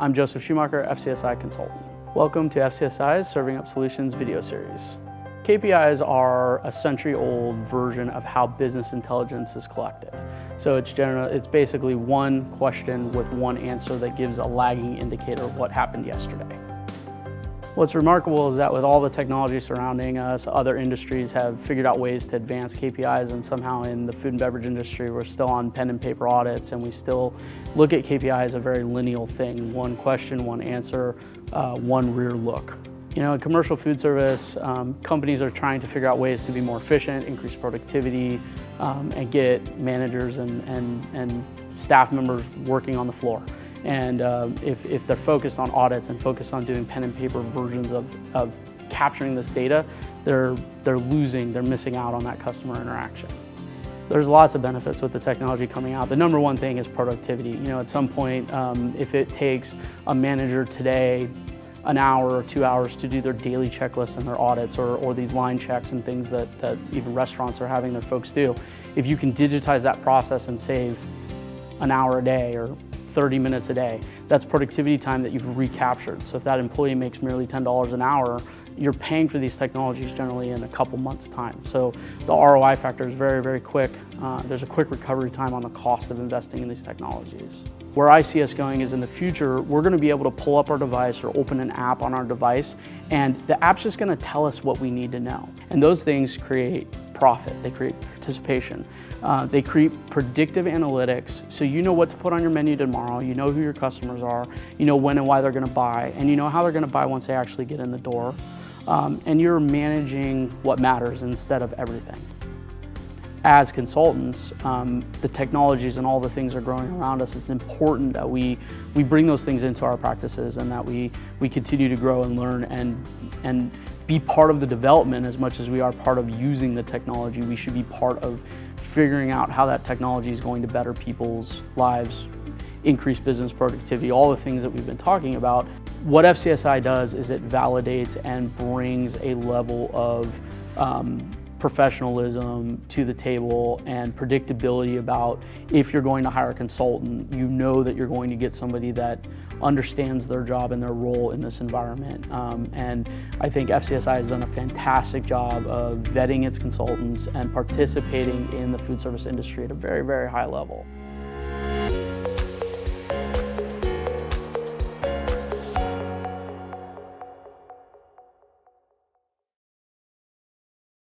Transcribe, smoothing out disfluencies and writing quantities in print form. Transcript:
I'm Joseph Schumaker, FCSI consultant. Welcome to FCSI's Serving Up Solutions video series. KPIs are a century-old version of how business intelligence is collected. So it's basically one question with one answer that gives a lagging indicator of what happened yesterday. What's remarkable is that with all the technology surrounding us, other industries have figured out ways to advance KPIs, and somehow in the food and beverage industry, we're still on pen and paper audits, and we still look at KPI as a very lineal thing. One question, one answer, one rear look. You know, in commercial food service, companies are trying to figure out ways to be more efficient, increase productivity, and get managers and staff members working on the floor. And if they're focused on audits and focused on doing pen and paper versions of capturing this data, they're missing out on that customer interaction. There's lots of benefits with the technology coming out. The number one thing is productivity. You know, at some point, if it takes a manager today an hour or 2 hours to do their daily checklists and their audits or these line checks and things that even restaurants are having their folks do, if you can digitize that process and save an hour a day or 30 minutes a day, that's productivity time that you've recaptured. So if that employee makes merely $10 an hour, you're paying for these technologies generally in a couple months' time. So the ROI factor is very, very quick. There's a quick recovery time on the cost of investing in these technologies. Where I see us going is in the future, we're gonna be able to pull up our device or open an app on our device, and the app's just gonna tell us what we need to know. And those things create profit, they create participation, they create predictive analytics, so you know what to put on your menu tomorrow, you know who your customers are, you know when and why they're gonna buy, and you know how they're gonna buy once they actually get in the door. And you're managing what matters instead of everything. As consultants, the technologies and all the things are growing around us. It's important that we bring those things into our practices and that we continue to grow and learn and be part of the development as much as we are part of using the technology. We should be part of figuring out how that technology is going to better people's lives, increase business productivity, all the things that we've been talking about. What FCSI does is it validates and brings a level of professionalism to the table and predictability about if you're going to hire a consultant, you know that you're going to get somebody that understands their job and their role in this environment. And I think FCSI has done a fantastic job of vetting its consultants and participating in the food service industry at a very, very high level.